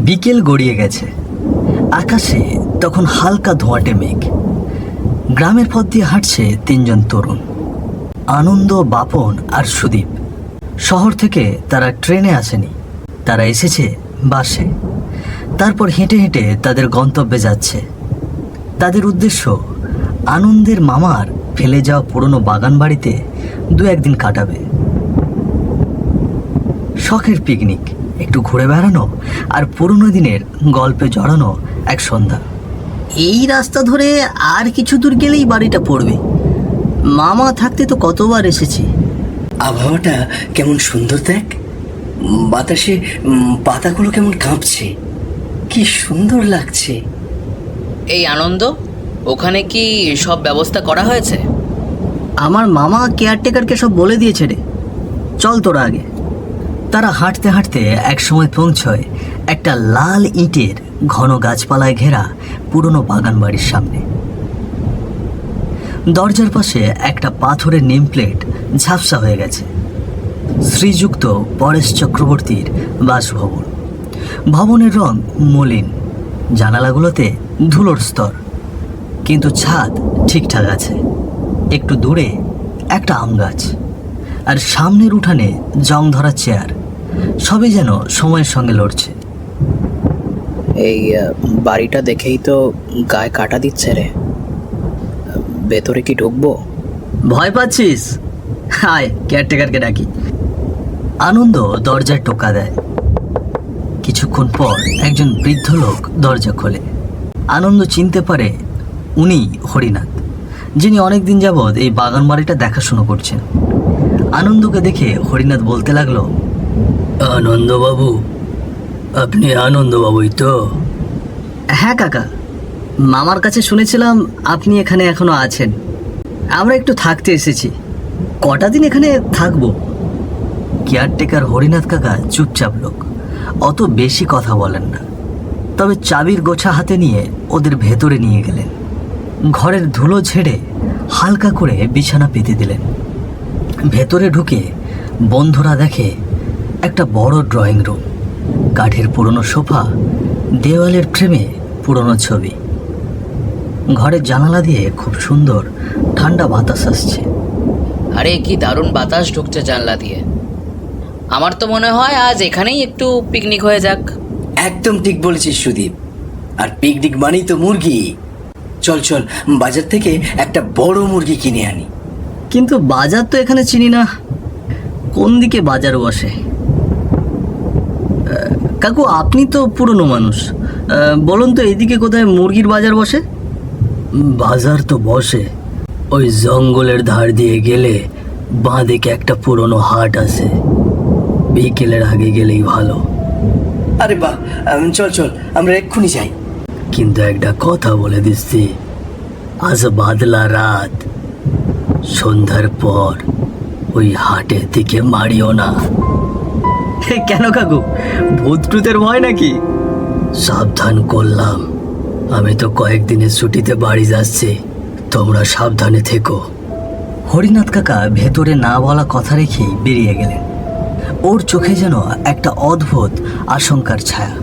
বিকেল গড়িয়ে গেছে, আকাশে তখন হালকা ধোঁয়াটে মেঘ। গ্রামের পথ দিয়ে হাঁটছে তিনজন তরুণ, আনন্দ, বাপন আর সুদীপ। শহর থেকে তারা ট্রেনে আসেনি, তারা এসেছে বাসে। তারপর হেঁটে হেঁটে তাদের গন্তব্যে যাচ্ছে। তাদের উদ্দেশ্য আনন্দের মামার ফেলে যাওয়া পুরনো বাগান বাড়িতে দু একদিন কাটাবে। শখের পিকনিক, একটু ঘুরে বেড়ানো আর পুরনো দিনের গল্পে জড়ানো এক সন্ধ্যা। এই রাস্তা ধরে আর কিছু দূর গেলেই বাড়িটা পড়বে। মামা থাকতে তো কতবার এসেছি। আবহাওয়াটা কেমন সুন্দর দেখ, বাতাসে পাতাগুলো কেমন কাঁপছে, কি সুন্দর লাগছে। এই আনন্দ, ওখানে কি সব ব্যবস্থা করা হয়েছে? আমার মামা কেয়ারটেকারকে সব বলে দিয়েছে রে, চল তোরা আগে। তারা হাঁটতে হাঁটতে একসময় পৌঁছয় একটা লাল ইটের ঘন গাছপালায় ঘেরা পুরনো বাগান বাড়ির সামনে। দরজার পাশে একটা পাথরের নেম প্লেট ঝাপসা হয়ে গেছে, শ্রীযুক্ত পরেশ চক্রবর্তীর বাসভবন। ভবনের রং মলিন, জানালাগুলোতে ধুলোর স্তর, কিন্তু ছাদ ঠিকঠাক আছে। একটু দূরে একটা আম গাছ, আর সামনের উঠানে জং ধরা চেয়ার, সবই যেন সময়ের সঙ্গে লড়ছে। এই বাড়িটা দেখেই তো গায়ে কাটা দিচ্ছে রে। ভেতরে কি ঢুকবো? ভয় পাচ্ছিস? হায়, কেয়ারটেকারকে ডাকি। আনন্দ দরজায় টোকা দেয়। কিছুক্ষণ পর একজন বৃদ্ধ লোক দরজা খোলে। আনন্দ চিনতে পারে উনি হরিনাথ, যিনি অনেকদিন যাবৎ এই বাগান বাড়িটা দেখাশুনো করছেন। আনন্দকে দেখে হরিনাথ বলতে লাগলো, আনন্দবাবু, আপনি আনন্দবাবুই তো? হ্যাঁ কাকা, মামার কাছে শুনেছিলাম আপনি এখানে এখনো আছেন। আমরা একটু থাকতে এসেছি। কটা দিন এখানে থাকবো। কেয়ারটেকার হরিনাথ কাকা চুপচাপ লোক, অত বেশি কথা বলেন না। তবে চাবির গোছা হাতে নিয়ে ওদের ভেতরে নিয়ে গেলেন। ঘরের ধুলো ঝেড়ে হালকা করে বিছানা পেতে দিলেন। ভেতরে ঢুকে বন্ধুরা দেখে একটা বড় ড্রয়িং রুম, কাঠের পুরনো সোফা, দেওয়ালের ফ্রেমে পুরনো ছবি। ঘরের জানালা দিয়ে খুব সুন্দর ঠান্ডা বাতাস আসছে। আরে কি দারুণ বাতাস ঢুকছে জানলা দিয়ে। আমার তো মনে হয় আজ এখানেই একটু পিকনিক হয়ে যাক। একদম ঠিক বলেছিস সুদীপ, আর পিকনিক মানেই তো মুরগি। চল চল, বাজার থেকে একটা বড় মুরগি কিনে আনি। কিন্তু বাজার তো এখানে চিনি না, কোন দিকে বাজার বসে? কাকু, আপনি তো পুরনো মানুষ, বলুন তো এইদিকে কোথায় মুরগির বাজার বসে? বাজার তো বসে ওই জঙ্গলের ধার দিয়ে গেলে বাঁ দিকে একটা পুরনো হাট আছে, বিকেলের আগে গেলেই ভালো। আরে বাহ, চল চল, আমরা এক্ষুনি যাই। কিন্তু একটা কথা বলে দিচ্ছি, আজ বাদলা রাত, সন্ধ্যার পর ওই হাটের দিকে মারিও না। কেন কাকু, ভূত টুতের ভয় নাকি? সাবধান করলাম, আমি তো কয়েকদিনের ছুটিতে বাড়ি যাচ্ছি, তোমরা সাবধানে থেকো। হরিনাথ কাকা ভেতরে না বলা কথা রেখেই বেরিয়ে গেলেন। ওর চোখে যেন একটা অদ্ভুত আশঙ্কার ছায়া।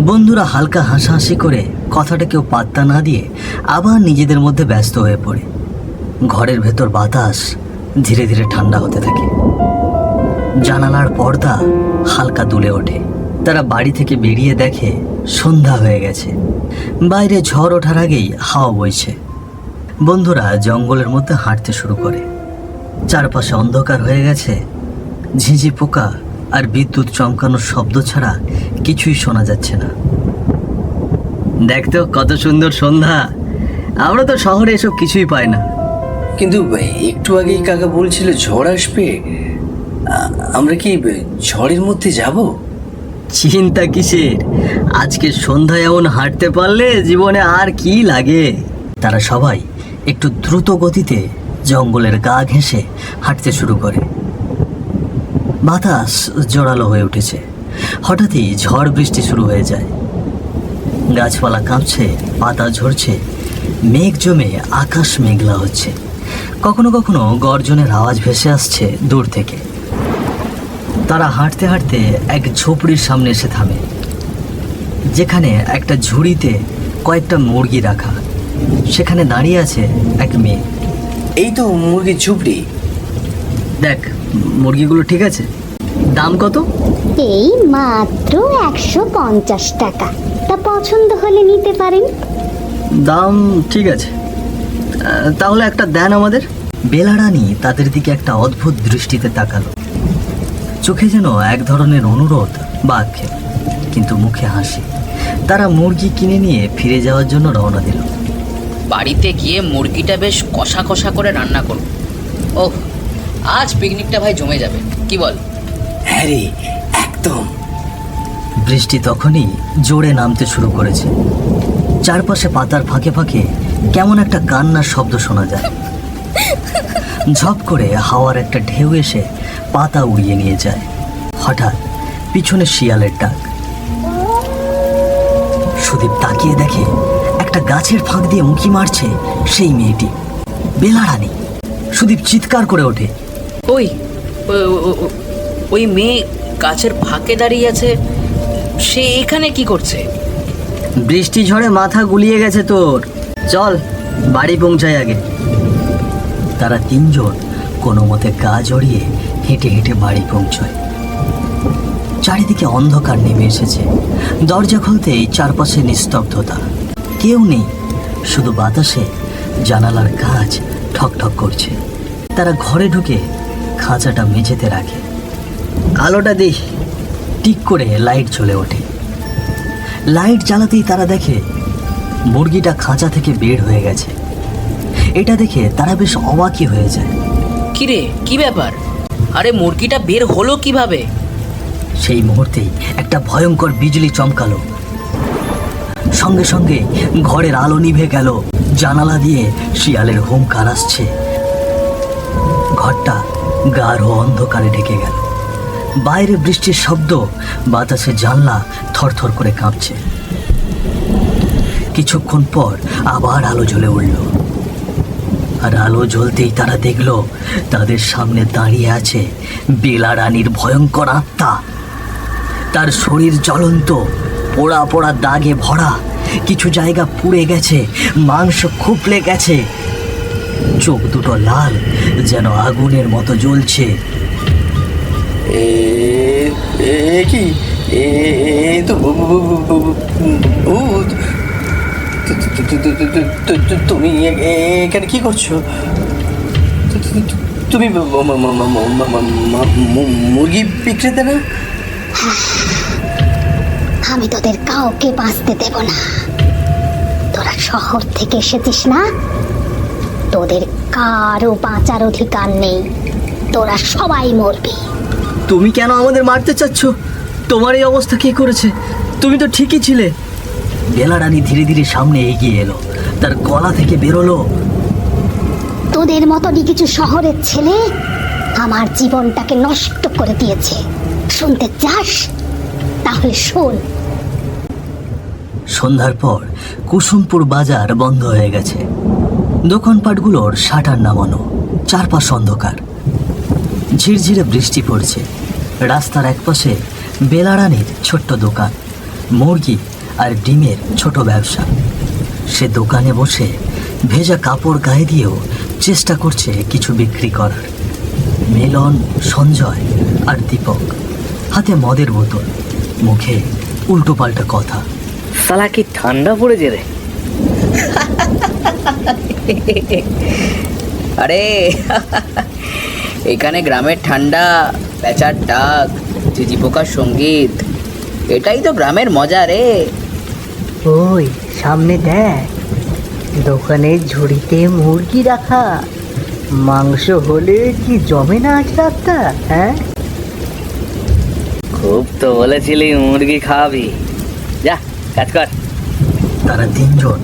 বন্ধুরা হালকা হাসাহাসি করে কথাটা কেউ পাত্তা না দিয়ে আবার নিজেদের মধ্যে ব্যস্ত হয়ে পড়ে। ঘরের ভেতর বাতাস ধীরে ধীরে ঠান্ডা হতে থাকে, জানালার পর্দা হালকা দুলে ওঠে। তারা বাড়ি থেকে বেরিয়ে দেখে সন্ধ্যা হয়ে গেছে, বাইরে ঝড় ওঠার আগেই হাওয়া বইছে। বন্ধুরা জঙ্গলের মধ্যে হাঁটতে শুরু করে। চারপাশে অন্ধকার হয়ে গেছে, ঝিঁঝি পোকা আর বিদ্যুৎ চমকানোর শব্দ ছাড়া কিছুই শোনা যাচ্ছে না। দেখতো কত সুন্দর সন্ধ্যা, আমরা তো শহরে এসব কিছুই পাই না। কিন্তু একটু আগেই কাকা বলছিল ঝড় আসবে, আমরা কি ঝড়ের মধ্যে যাব? চিন্তা কিসের, আজকে সন্ধ্যায় এমন হাঁটতে পারলে জীবনে আর কি লাগে। তারা সবাই একটু দ্রুত গতিতে জঙ্গলের গা ঘেঁষে হাঁটতে শুরু করে। বাতাস জোরালো হয়ে উঠেছে, হঠাৎই ঝড় বৃষ্টি শুরু হয়ে যায়। গাছপালা কাঁপছে, পাতা ঝরছে, মেঘ জমে আকাশ মেঘলা হচ্ছে। কখনো কখনো গর্জনের আওয়াজ ভেসে আসছে দূর থেকে। তারা হাঁটতে হাঁটতে এক ঝোপড়ির সামনে এসে থামে। যেখানে একটা ঝুড়িতে কয়েকটা মুরগি রাখা। সেখানে দাঁড়িয়ে আছে এক মেয়ে। এই তো মুরগির ঝুপড়ি। দেখ, মুরগিগুলো ঠিক আছে? দাম কত? এই মাত্র 150 টাকা। তা পছন্দ হলে নিতে পারেন। দাম ঠিক আছে, তাহলে একটা দেন আমাদের। বেলা রানী তাদের দিকে একটা অদ্ভুত দৃষ্টিতে তাকালো। চোখে যেন এক ধরনের অনুরোধ বা আক্ষেপ, কিন্তু মুখে হাসি। তারা মুরগি কিনে নিয়ে ফিরে যাওয়ার জন্য রওনা দিল। বাড়িতে গিয়ে মুরগিটা বেশ কষা কষা করে রান্না করব। ওহ, আজ পিকনিকটা ভাই জমে যাবে, কি বল? হ্যাঁ রে, একদম। বৃষ্টি তখনই জোরে নামতে শুরু করেছে। চারপাশে পাতার ফাঁকে ফাঁকে কেমন একটা কান্নার শব্দ শোনা যায়। ঝপ করে হাওয়ার একটা ঢেউ এসে পাতা উড়িয়ে নিয়ে যায়। হঠাৎ পিছনে শিয়ালের ডাক। সুদীপ তাকিয়ে দেখে একটা গাছের ফাঁক দিয়ে মুখি মারছে সেই মেয়েটি, বেলা রানী। সুদীপ চিৎকার করে ওঠে। ওই ওই মেয়ে গাছের ফাঁকে দাঁড়িয়ে আছে, সে এখানে কি করছে? বৃষ্টি ঝড়ে মাথা গুলিয়ে গেছে তোর, চল বাড়ি পৌঁছায় আগে। তারা তিনজন কোনো মতে গা জড়িয়ে হেঁটে হেঁটে বাড়ি পৌঁছয়। চারিদিকে অন্ধকার নেমে এসেছে। দরজা খুলতেই চারপাশে নিস্তব্ধতা, কেউ নেই, শুধু বাতাসে জানালার কাঁচ ঠকঠক করছে। তারা ঘরে ঢুকে খাঁচাটা মেঝেতে রাখে। আলোটা দিই। টিক করে লাইট জ্বলে ওঠে। লাইট জ্বালাতেই তারা দেখে মুরগিটা খাঁচা থেকে বের হয়ে গেছে। এটা দেখে তারা বেশ অবাকই হয়ে যায়। কিরে, কি ব্যাপার? আরে মুরগিটা বের হলো কিভাবে? সেই মুহূর্তেই একটা ভয়ঙ্কর বিজলি চমকালো। সঙ্গে সঙ্গে ঘরের আলো নিভে গেল। জানালা দিয়ে শিয়ালের হুঙ্কার আসছে। ঘরটা গাঢ় অন্ধকারে ঢেকে গেল। বাইরে বৃষ্টির শব্দ, বাতাসে জানলা থরথর করে কাঁপছে। কিছুক্ষণ পর আবার আলো জ্বলে উঠল। আর আলো জ্বলতেই তারা দেখল তাদের সামনে দাঁড়িয়ে আছে বেলা রানীর ভয়ঙ্কর আত্মা। তার শরীর জ্বলন্ত, পোড়া পোড়া দাগে ভরা। কিছু জায়গা পুড়ে গেছে, মাংস খুপলে গেছে। চোখ দুটো লাল, যেন আগুনের মতো জ্বলছে। কি তো ভূত। তুমি এখানে কি করছো? তুমি মুরগি বিক্রেতে না? আমি তোদের কাউকে বাঁচতে দেব না। তোরা শহর থেকে এসেছিস না, তোদের কারও বাঁচার অধিকার নেই। তোরা সবাই মরবি। তুমি কেন আমাদের মারতে চাচ্ছ? তোমার এই অবস্থা কে করেছে? তুমি তো ঠিকই ছিলে। বেলা রানী ধীরে ধীরে সামনে এগিয়ে এলো। তার গলা থেকে বেরোলো, তোদের মতনই কিছু শহরের ছেলে আমার জীবনটাকে নষ্ট করে দিয়েছে। শুনতে চাস? তাহলে শোন। সন্ধ্যার পর কুসুমপুর বাজার বন্ধ হয়ে গেছে। দোকানপাটগুলোর শাটার নামানো, চারপাশ অন্ধকার। ঝিরঝিরে বৃষ্টি পড়ছে। রাস্তার একপাশে বেলা রানীর ছোট্ট দোকান, মুরগি আর ডিমের ছোট ব্যবসা। সে দোকানে বসে ভেজা কাপড় গায়ে দিয়েও চেষ্টা করছে কিছু বিক্রি করার। মিলন, সঞ্জয় আর দীপক, হাতে মদের বোতল, মুখে উল্টোপাল্টা কথা। সালা কি ঠান্ডা পড়েছে রে! আরে এখানে গ্রামের ঠান্ডা, প্যাঁচার ডাক, ঝিঝি পোকার সঙ্গীত, এটাই তো গ্রামের মজা রে। ওই সামনে দেখ, দোকানের ঝুড়িতে মুরগি রাখা। মাংস হলে কি জমে না আজ রাতটা? হ্যাঁ, খুব তো বলেছিলি মুরগি খাওয়াবি, যা কাজ কর। তারা তিনজন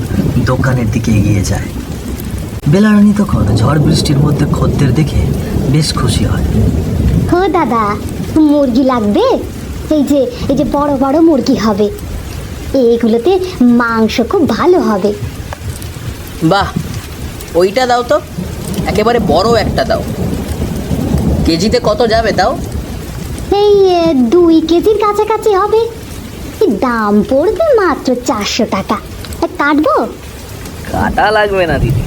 দোকানের দিকে এগিয়ে যায়। বেলারানী তখন ঝড় বৃষ্টির মধ্যে খদ্দের দেখে বেশ খুশি হয়। ও দাদা, মুরগি লাগবে? এই যে বড় বড় মুরগি হবে, এইগুলোতে মাংস খুব ভালো হবে। বাহ, ওইটা দাও তো, একেবারে বড় একটা দাও। কেজিতে কত যাবে তাও? এই 2 কেজির কাছাকাছি হবে। দাম পড়বে মাত্র 400 টাকা। কাটবো? কাটা লাগবে না দিদি,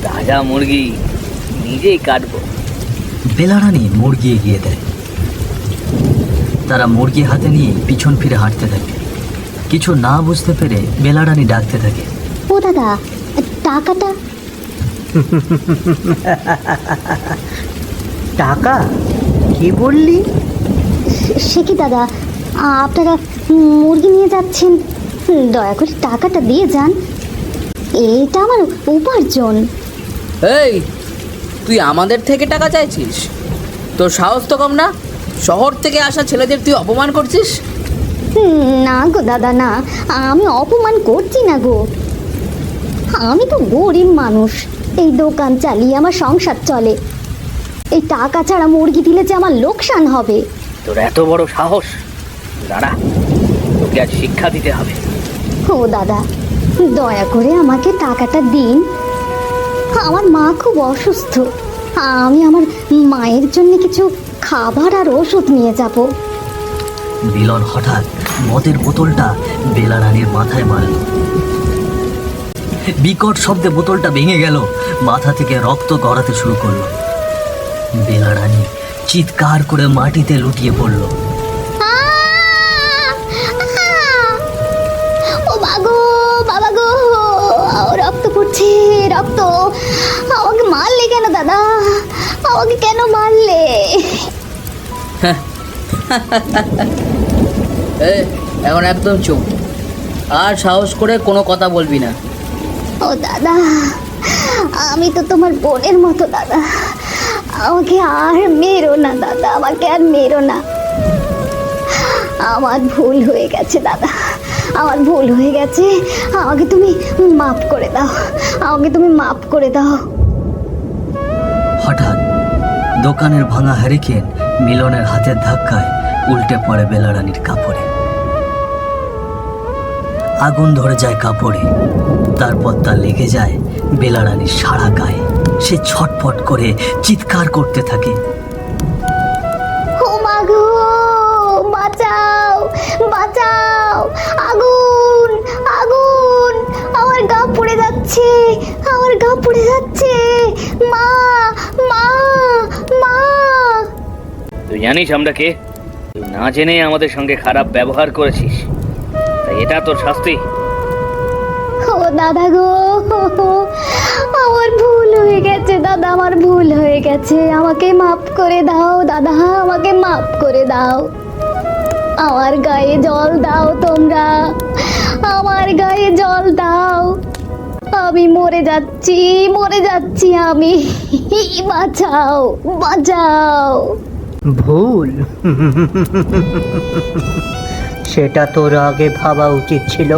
তাজা মুরগি নিজেই কাটবো। বেলারানী মুরগি এগিয়ে দেয়। তারা মুরগি হাতে নিয়ে পিছন ফিরে হাঁটতে থাকে। কিছু না বুঝতে পেরে বেলারানী ডাকতে থাকে, ও দাদা, টাকাটা? টাকা? কি বললি? সে কি দাদা, আপনারা মুরগি নিয়ে যাচ্ছেন, দয়া করে টাকাটা দিয়ে যান। এটা আমার উপার্জন। এই, তুই আমাদের থেকে টাকা চাইছিস? তোর সাহস তো কম না? শহর থেকে আসা ছেলেদের তুই অপমান করছিস। না গো দাদা, না, আমি অপমান করছি না গো। আমি তো গরিব মানুষ, এই দোকান চালিয়ে আমার সংসার চলে। এই টাকা ছাড়া মুরগি দিলে যে আমার লোকসান হবে। তোর এত বড় সাহস! দাঁড়া, তোকে আজ শিক্ষা দিতে হবে। ও দাদা, দয়া করে আমাকে টাকাটা দিন। আমার মা খুব অসুস্থ, আমি আমার মায়ের জন্য কিছু খাবার আর ওষুধ নিয়ে যাব। মিলন হঠাৎ মদের বোতলটা বেলারানীর মাথায় মারল। বিকট শব্দে বোতলটা ভেঙে গেল, মাথা থেকে রক্ত গড়াতে শুরু করলো। বেলারানী চিৎকার করে মাটিতে লুটিয়ে পড়ল। ও বাগো, বাবা গো, রক্ত পড়ছে, রক্ত। আমাকে মারলে কেন দাদা? আমাকে কেন মারলে? এখন একদম চুপ, আর সাহস করে কোনো কথা বলবি না। ও দাদা, আমি তো তোমার বোনের মতো দাদা, আমাকে আর মেরো না দাদা, আমাকে আর মেরো না। আমার ভুল হয়ে গেছে দাদা, আমার ভুল হয়ে গেছে। আমাকে তুমি মাফ করে দাও, আমাকে তুমি মাফ করে দাও। হঠাৎ দোকানের ভাঙা হ্যারিকেন মিলনের হাতের ধাক্কায় উল্টে পড়ে বেলারানীর কাপড়ে। আগুন ধরে যায় কাপড়ে, তারপর তা লেগে যায় বেলারানীর সারা গায়ে। সে ছটফট করে চিৎকার করতে থাকে, ও মা গো, বাঁচাও, বাঁচাও, আগুন, আগুন, আমার গা পুড়ে যাচ্ছে, আমার গা পুড়ে যাচ্ছে, মা, মা, মা। তুই জানিস আমরা কে? তুই না জেনে আমাদের সঙ্গে খারাপ ব্যবহার করেছিস, তাই এটা তোর শাস্তি। ও দাদা গো, আমার ভুল হয়ে গেছে দাদা, আমার ভুল হয়ে গেছে। আমাকে মাফ করে দাও দাদা, আমাকে মাফ করে দাও। আমার গায়ে জল দাও তোমরা, আমার গায়ে জল দাও। আমি মরে যাচ্ছি, মরে যাচ্ছি আমি, বাঁচাও, বাঁচাও। ভুল? সেটা তোর আগে ভাবা উচিত ছিল।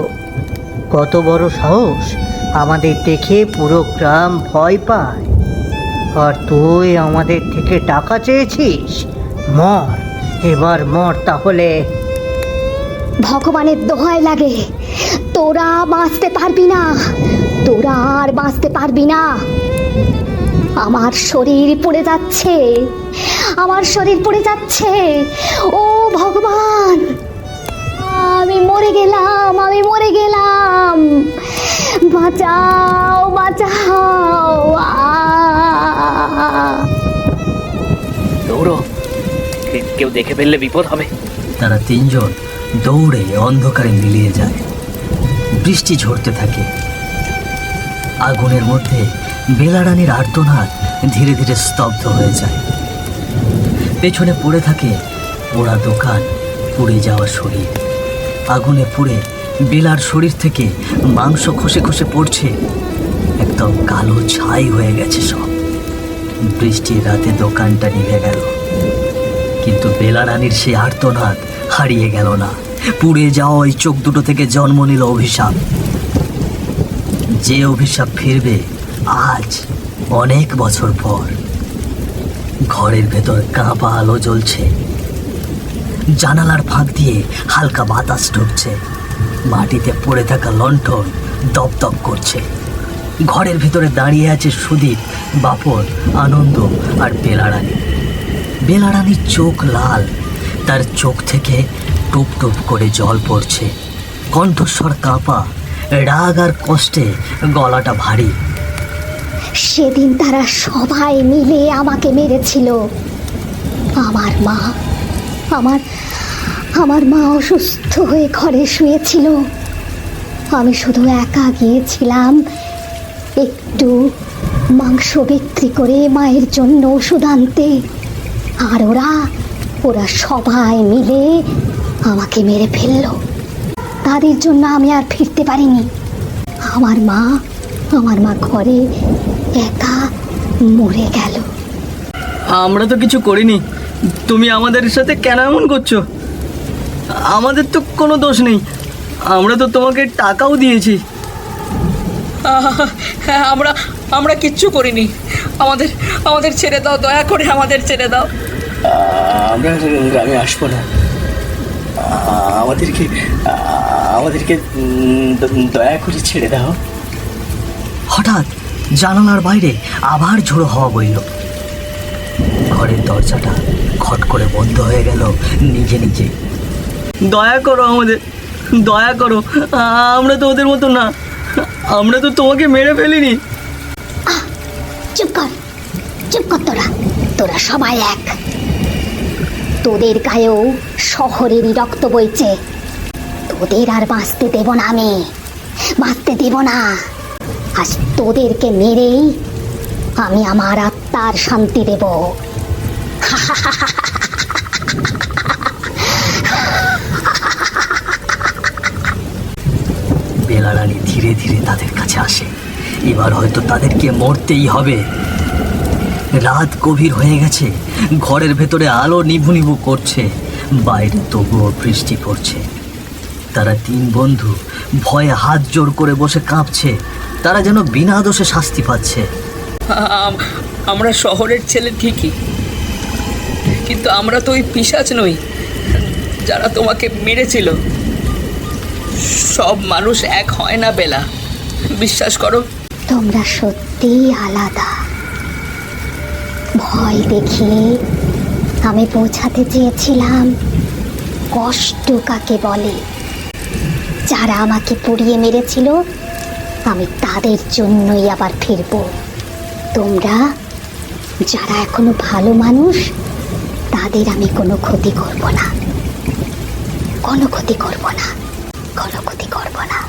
কত বড় সাহস! আমাদের দেখে পুরো গ্রাম ভয় পায়, আর তুই আমাদের থেকে টাকা চেয়েছিস? মর, এবার মর তাহলে। ভগবানের দোহাই লাগে, তোরা বাঁচতে পারবি না, তোরা আর বাঁচতে পারবি না। আমার শরীর পুড়ে যাচ্ছে, আমার শরীর পুড়ে যাচ্ছে। ও ভগবান, আমি মরে গেলাম, আমি মরে গেলাম। বাঁচাও, বাঁচাও। দৌড়ো, কেউ দেখে ফেললে বিপদ হবে। তারা তিনজন দৌড়ে অন্ধকারে মিলিয়ে যায়। বৃষ্টি ঝরতে থাকে। আগুনের মধ্যে বেলারানীর আর্তনাদ ধীরে ধীরে স্তব্ধ হয়ে যায়। পেছনে পড়ে থাকে পোড়া দোকান, পুড়ে যাওয়া শরীর। আগুনে পুড়ে বেলার শরীর থেকে মাংস খসে খসে পড়ছে, একদম কালো ছাই হয়ে গেছে সব। বৃষ্টির রাতে দোকানটা নিভে গেল, কিন্তু বেলারানীর সেই আর্তনাদ হারিয়ে গেল না। পুড়ে যাওয়া ওই চোখ দুটো থেকে জন্ম নিল অভিশাপ। যে অভিশাপ ফিরবে আজ অনেক বছর পর। ঘরের ভেতর কাঁপা আলো জ্বলছে, জানালার ফাঁক দিয়ে হালকা বাতাস ঢুকছে। মাটিতে পড়ে থাকা লণ্ঠন দপদপ করছে। ঘরের ভিতরে দাঁড়িয়ে আছে সুদীপ, বাপন, আনন্দ আর বেলারানী। বেলারানীর চোখ লাল, তার চোখ থেকে টুপ টুপ করে জল পড়ছে, কণ্ঠস্বর কাঁপা, রাগ আর কষ্টে গলাটা ভারী। সেদিন তারা সবাই মিলে আমাকে মেরেছিল। আমার মা আমার আমার মা অসুস্থ হয়ে ঘরে শুয়েছিল। আমি শুধু একা গিয়েছিলাম একটু মাংস বিক্রি করে মায়ের জন্য ওষুধ আনতে, আর ওরা সবাই মিলে আমাকে মেরে ফেললো। তাদের জন্য আমি আর ফিরতে পারিনি। আমার মা ঘরে একা মরে গেল। আমরা তো কিছু করিনি, তুমি আমাদের সাথে কেন এমন করছো? আমাদের তো কোনো দোষ নেই, আমরা তো তোমাকে টাকাও দিয়েছি। হ্যাঁ, আমরা কিচ্ছু করিনি। আমাদের ছেড়ে দাও, দয়া করে আমাদের ছেড়ে দাও। আমরা গ্রামে আসবো না। আমাদেরকে দয়া করে ছেড়ে দাও। হঠাৎ জানালার বাইরে আবার ঝোড়ো হাওয়া বইল। ঘরের দরজাটা খট করে বন্ধ হয়ে গেল নিজে নিজে। দয়া করো আমাদের, দয়া করো, আমরা তো ওদের মতো না, আমরা তো তোমাকে মেরে ফেলিনি। চুপ কর তোরা সবাই এক। তোদের গায়েও শহরেরই রক্ত বইছে। তোদের আর বাঁচতে দেব না, আমি বাঁচতে দেব না। আজ তোদেরকে মেরেই আমি আমার আত্মার শান্তি দেব। বেলা রানী ধীরে ধীরে তাদের কাছে আসে। এবার হয়তো তাদেরকে মরতেই হবে। রাত গভীর হয়ে গেছে, ঘরের ভেতরে আলো নিভু নিভু করছে, বাইরে তবুও বৃষ্টি পড়ছে। তারা তিন বন্ধু ভয়ে হাত জোড় করে বসে কাঁপছে, তারা যেন বিনা দোষে শাস্তি পাচ্ছে। আমরা শহরের ছেলে ঠিকই, কিন্তু আমরা তো ওই পিশাচ নই যারা তোমাকে মেরেছিল। সব মানুষ এক হয় না বেলা, বিশ্বাস করো। তোমরা সত্যিই আলাদা। ভয় দেখিয়ে আমি বোঝাতে চেয়েছিলাম কষ্ট কাকে বলে। যারা আমাকে পুড়িয়ে মেরেছিল, আমি তাদের জন্যই আবার ফিরব। তোমরা যারা এখনো ভালো মানুষ, তাদের আমি কোনো ক্ষতি করব না, কোনো ক্ষতি করব না, কোনো ক্ষতি করব না।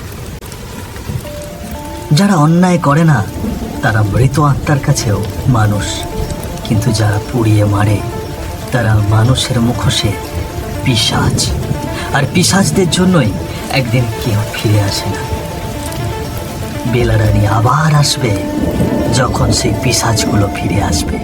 যারা অন্যায় করে না তারা মৃত আত্মার কাছেও মানুষ, কিন্তু যারা পুড়িয়ে মারে তারা মানুষের মুখোশে পিশাচ। আর পিশাচদের জন্যই একদিন কেউ ফিরে আসে না। বেলা রানী আবার আসবে যখন সেই পিশাচগুলো ফিরে আসবে।